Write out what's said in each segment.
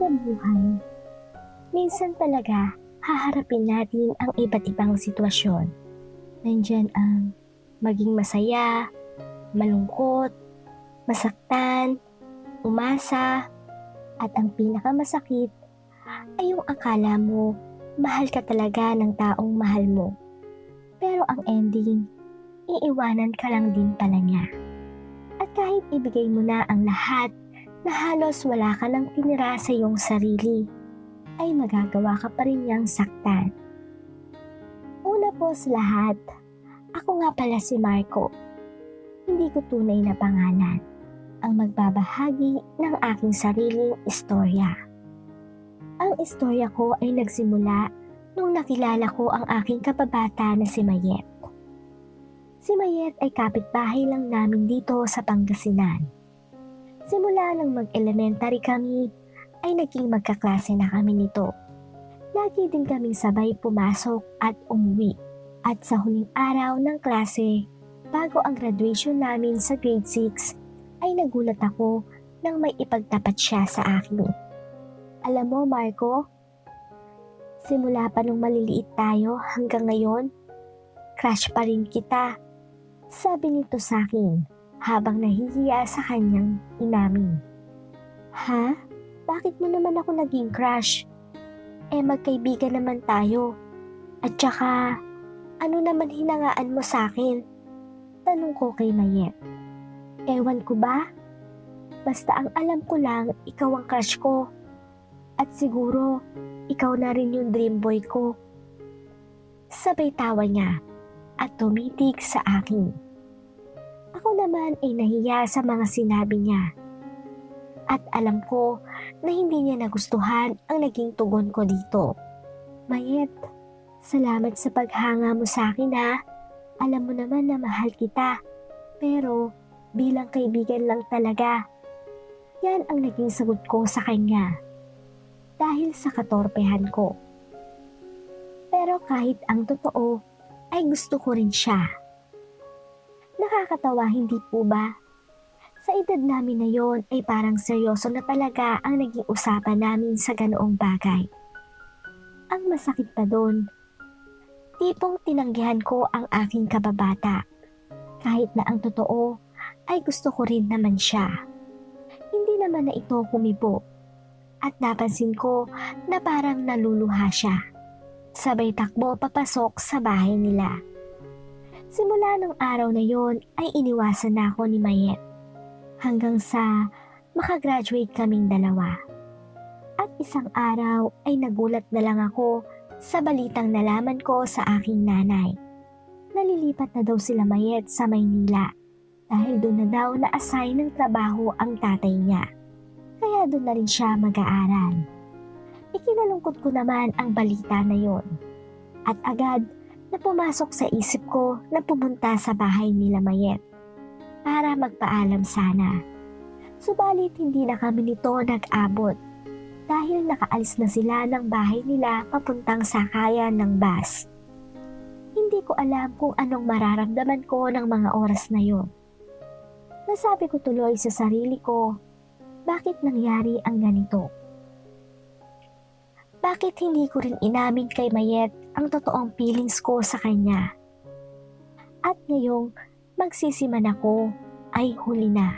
Sa buhay, minsan talaga haharapin natin ang iba't ibang sitwasyon. Nandyan ang maging masaya, malungkot, masaktan, umasa, at ang pinakamasakit ay yung akala mo mahal ka talaga ng taong mahal mo. Pero ang ending, iiwanan ka lang din pala niya. At kahit ibigay mo na ang lahat na halos wala ka nang tinira sa iyong sarili, ay magagawa ka pa rin niyang saktan. Una po sa lahat, ako nga pala si Marco. Hindi ko tunay na pangalan, ang magbabahagi ng aking sariling istorya. Ang istorya ko ay nagsimula nung nakilala ko ang aking kababata na si Mayet. Si Mayet ay kapitbahay lang namin dito sa Pangasinan. Simula nang mag-elementary kami, ay naging magkaklase na kami nito. Lagi din kaming sabay pumasok at umuwi. At sa huling araw ng klase, bago ang graduation namin sa grade 6, ay nagulat ako nang may ipagtapat siya sa akin. Alam mo, Marco, simula pa nung maliliit tayo hanggang ngayon, crush pa rin kita. Sabi nito sa akin habang nahihiya sa kanyang inamin. Ha? Bakit mo naman ako naging crush? Magkaibigan naman tayo. At saka, ano naman hinangaan mo sa akin? Tanong ko kay Mayet. Ewan ko ba? Basta ang alam ko lang, ikaw ang crush ko. At siguro, ikaw na rin yung dream boy ko. Sabay tawa niya at tumitig sa akin. Ako naman ay nahiya sa mga sinabi niya. At alam ko na hindi niya nagustuhan ang naging tugon ko dito. Mayet, salamat sa paghanga mo sa akin ha. Alam mo naman na mahal kita. Pero bilang kaibigan lang talaga. Yan ang naging sagot ko sa kanya. Dahil sa katorpehan ko. Pero kahit ang totoo, ay gusto ko rin siya. Nakakatawa, hindi po ba? Sa edad namin na yon ay parang seryoso na talaga ang naging usapan namin sa ganoong bagay. Ang masakit pa doon, tipong tinanggihan ko ang aking kababata. Kahit na ang totoo ay gusto ko rin naman siya. Hindi naman na ito kumibo. At napansin ko na parang naluluha siya. Sabay takbo papasok sa bahay nila. Simula ng araw na yon ay iniwasan na ako ni Mayet. Hanggang sa makagraduate kaming dalawa. At isang araw ay nagulat na lang ako sa balitang nalaman ko sa aking nanay. Nalilipat na daw sila Mayet sa Maynila dahil doon na daw na-assign ng trabaho ang tatay niya. Kaya doon na rin siya mag-aaral. Ikinalungkot ko naman ang balita na yon. At agad na pumasok sa isip ko na pumunta sa bahay nila Mayet para magpaalam sana. Subalit hindi na kami nito nag-abot dahil nakaalis na sila ng bahay nila papuntang sakayan ng bus. Hindi ko alam kung anong mararamdaman ko ng mga oras na yon. Nasabi ko tuloy sa sarili ko, bakit nangyari ang ganito? Bakit hindi ko rin inamin kay Mayet ang totoong feelings ko sa kanya? At ngayong magsisiman ako ay huli na.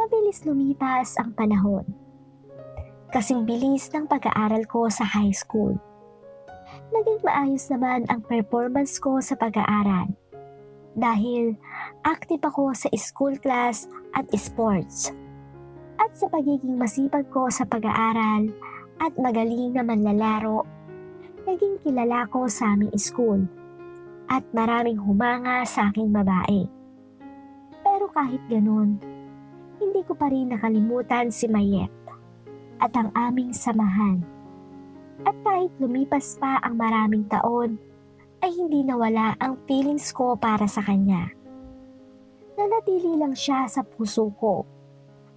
Mabilis lumipas ang panahon. Kasing bilis ng pag-aaral ko sa high school. Naging maayos naman ang performance ko sa pag-aaral. Dahil active ako sa school class at sports. At sa pagiging masipag ko sa pag-aaral at magaling na manlalaro, naging kilala ko sa aming school at maraming humanga sa aking babae. Pero kahit ganun, hindi ko pa rin nakalimutan si Mayet at ang aming samahan. At kahit lumipas pa ang maraming taon, ay hindi nawala ang feelings ko para sa kanya. Nanatili lang siya sa puso ko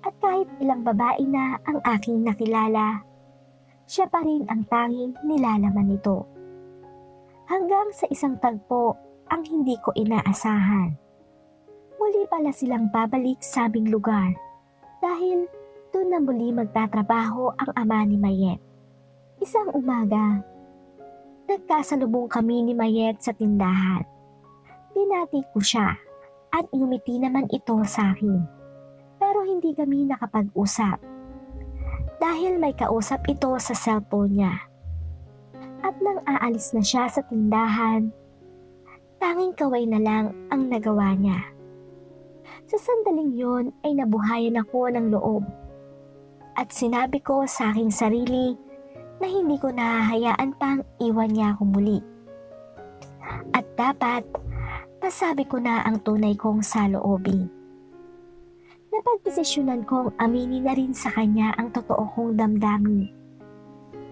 at kahit ilang babae na ang aking nakilala, siya pa rin ang tanging nilalaman nito. Hanggang sa isang tagpo ang hindi ko inaasahan. Muli pala silang babalik sa aming lugar dahil doon na muli magtatrabaho ang ama ni Mayet. Isang umaga, nagkasalubong kami ni Mayet sa tindahan. Binati ko siya at ngumiti naman ito sa akin. Pero hindi kami nakapag-usap dahil may kausap ito sa cellphone niya. At nang aalis na siya sa tindahan, tanging kaway na lang ang nagawa niya. Sa sandaling yon ay nabuhayan ako ng loob at sinabi ko sa aking sarili na hindi ko nahahayaan pang iwan niya ako muli. At dapat masabi ko na ang tunay kong saloobin. Napagdesisyonan kong aminin na rin sa kanya ang totoo kong damdamin.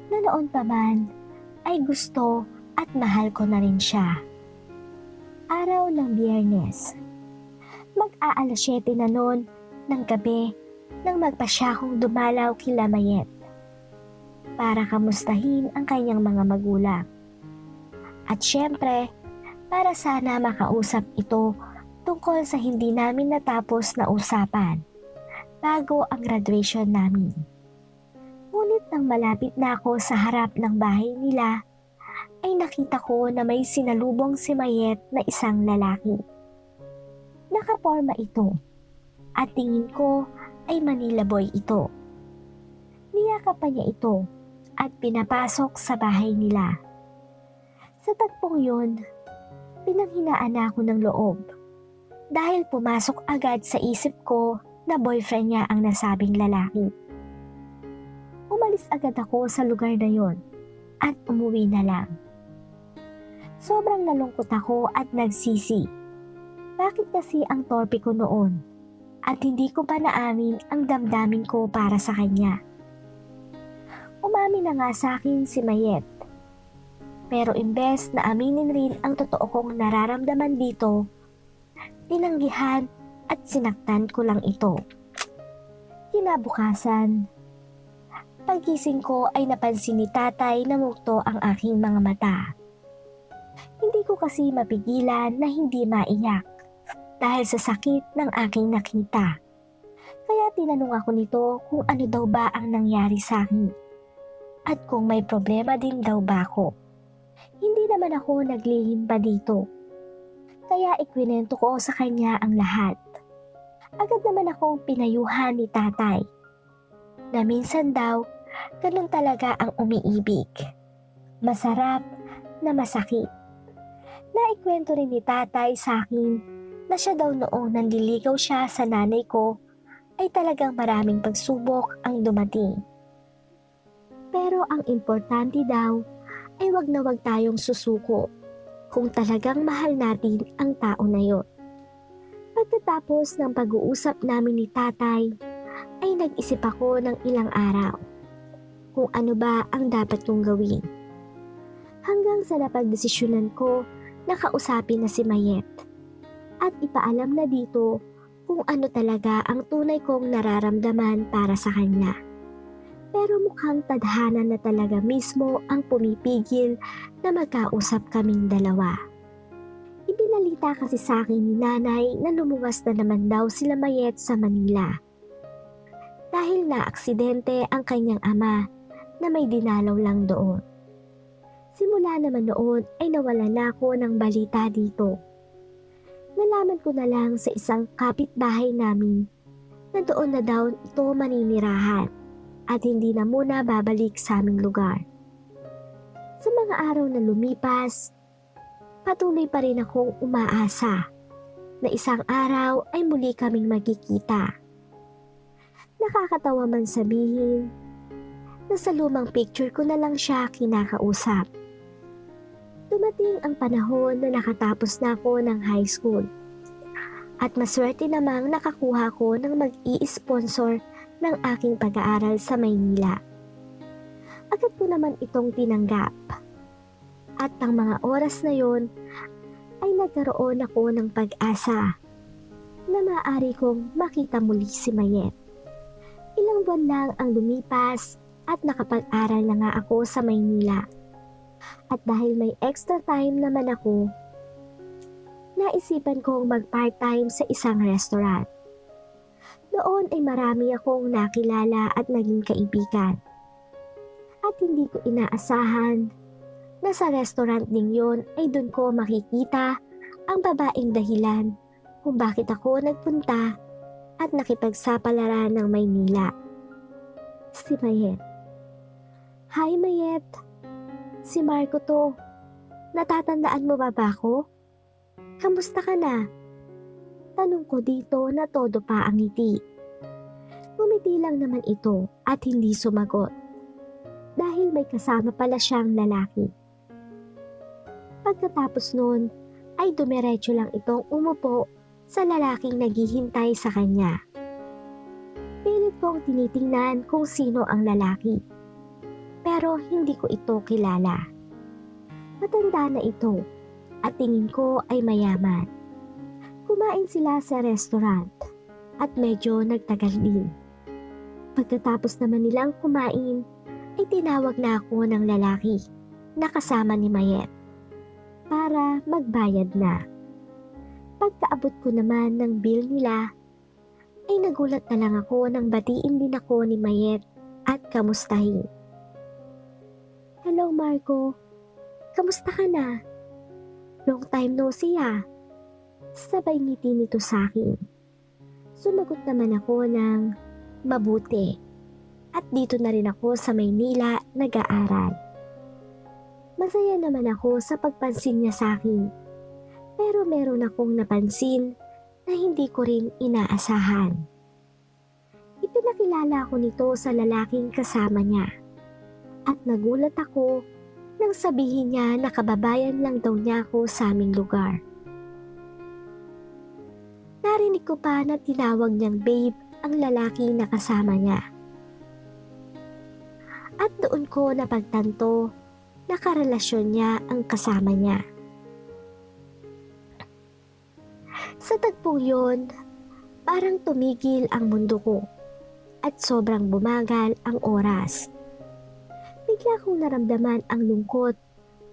Na noon pa man ay gusto at mahal ko na rin siya. Araw ng Biyernes. Mag-aalas 7 na noon ng gabi nang magpasya kong dumalaw kila Mayet para kamustahin ang kanyang mga magulang. At syempre, para sana makausap ito tungkol sa hindi namin natapos na usapan bago ang graduation namin. Ngunit nang malapit na ako sa harap ng bahay nila, ay nakita ko na may sinalubong si Mayet na isang lalaki. Nakaporma ito at tingin ko ay Manila boy ito. Niyakap pa niya ito at pinapasok sa bahay nila. Sa tagpong yun, pinanghinaan ako ng loob dahil pumasok agad sa isip ko na boyfriend niya ang nasabing lalaki. Umalis agad ako sa lugar na yon at umuwi na lang. Sobrang nalungkot ako at nagsisi. Bakit kasi ang torpe ko noon at hindi ko pa naamin ang damdamin ko para sa kanya? Umamin na nga sa akin si Mayet. Pero imbes na aminin rin ang totoo kong nararamdaman dito, tinanggihan at sinaktan ko lang ito. Kinabukasan, pagising ko ay napansin ni tatay na multo ang aking mga mata. Hindi ko kasi mapigilan na hindi maiyak dahil sa sakit ng aking nakita. Kaya tinanong ako nito kung ano daw ba ang nangyari sa akin at kung may problema din daw ba ako. Hindi naman ako naglihim pa dito. Kaya ikwinento ko sa kanya ang lahat. Agad naman akong pinayuhan ni tatay na minsan daw ganun talaga ang umiibig. Masarap na masakit. Naikwento rin ni tatay sa akin na siya daw noong nanliligaw siya sa nanay ko ay talagang maraming pagsubok ang dumating. Pero ang importante daw ay wag na wag tayong susuko kung talagang mahal natin ang tao na yon. Pagkatapos ng pag-uusap namin ni tatay, ay nag-isip ako ng ilang araw kung ano ba ang dapat kong gawin. Hanggang sa napagdesisyonan ko na kausapin na si Mayet at ipaalam na dito kung ano talaga ang tunay kong nararamdaman para sa kanya. Pero mukhang tadhana na talaga mismo ang pumipigil na magkausap kaming dalawa. Ibinalita kasi sa akin ni nanay na lumuwas na naman daw sila Mayet sa Manila. Dahil na-aksidente ang kanyang ama na may dinalaw lang doon. Simula naman noon ay nawala na ako ng balita dito. Nalaman ko na lang sa isang kapitbahay namin na doon na daw ito maninirahan at hindi na muna babalik sa aming lugar. Sa mga araw na lumipas, patuloy pa rin akong umaasa na isang araw ay muli kaming magkikita. Nakakatawa man sabihin na sa lumang picture ko na lang siya kinakausap. Dumating ang panahon na nakatapos na ako ng high school at maswerte namang nakakuha ko ng mag-i-sponsor ng aking pag-aaral sa Maynila. Agad ko naman itong tinanggap at ang mga oras na yon ay nagkaroon ako ng pag-asa na maaari kong makita muli si Mayet. Ilang buwan lang ang lumipas at nakapag-aral na nga ako sa Maynila. At dahil may extra time naman ako, naisipan kong mag-part-time sa isang restaurant. Noon ay marami akong nakilala at naging kaibigan. At hindi ko inaasahan na sa restaurant ding yon ay doon ko makikita ang babaeng dahilan kung bakit ako nagpunta at nakipagsapalaran ng Maynila. Si Mayet. Hi Mayet, si Marco to. Natatandaan mo ba ako? Kamusta ka na? Tanong ko dito na todo pa ang ngiti. Ngumiti lang naman ito at hindi sumagot dahil may kasama pala siyang lalaki. Pagkatapos noon ay dumiretso lang itong umupo sa lalaking naghihintay sa kanya. Pilit kong tinitingnan kung sino ang lalaki. Pero hindi ko ito kilala. Matanda na ito at tingin ko ay mayaman. Kumain sila sa restaurant at medyo nagtagal din. Pagkatapos naman nilang kumain ay tinawag na ako ng lalaki na kasama ni Mayet para magbayad na. Pagkaabot ko naman ng bill nila ay nagulat na lang ako nang batiin din ako ni Mayet at kamustahin. Hello Marco, kamusta ka na? Long time no see ah. Sabay ngiti nito sa akin. Sumagot naman ako ng mabuti. At dito na rin ako sa Maynila nag-aaral. Masaya naman ako sa pagpansin niya sa akin. Pero meron akong napansin na hindi ko rin inaasahan. Ipinakilala ko nito sa lalaking kasama niya. At nagulat ako nang sabihin niya na kababayan lang daw niya ako sa aming lugar. Narinig ko pa na tinawag niyang babe ang lalaki na kasama niya. At doon ko napagtanto na karelasyon niya ang kasama niya. Sa tagpong yun, parang tumigil ang mundo ko at sobrang bumagal ang oras. Bigla kong naramdaman ang lungkot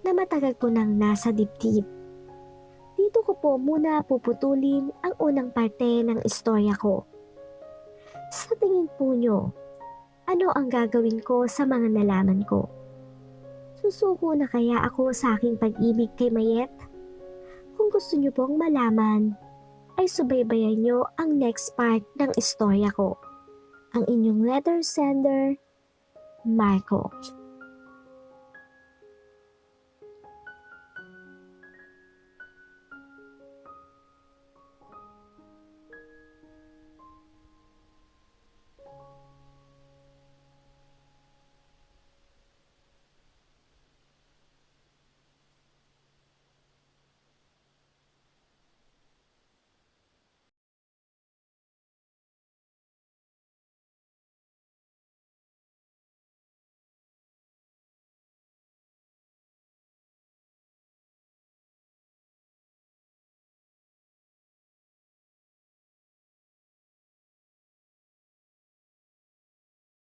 na matagal ko nang nasa dibdib. Dito ko po muna puputulin ang unang parte ng istorya ko. Sa tingin po nyo, ano ang gagawin ko sa mga nalaman ko? Susuko na kaya ako sa aking pag-ibig kay Mayet? Kung gusto nyo pong malaman, ay subaybayan nyo ang next part ng istorya ko. Ang inyong letter sender, Marco.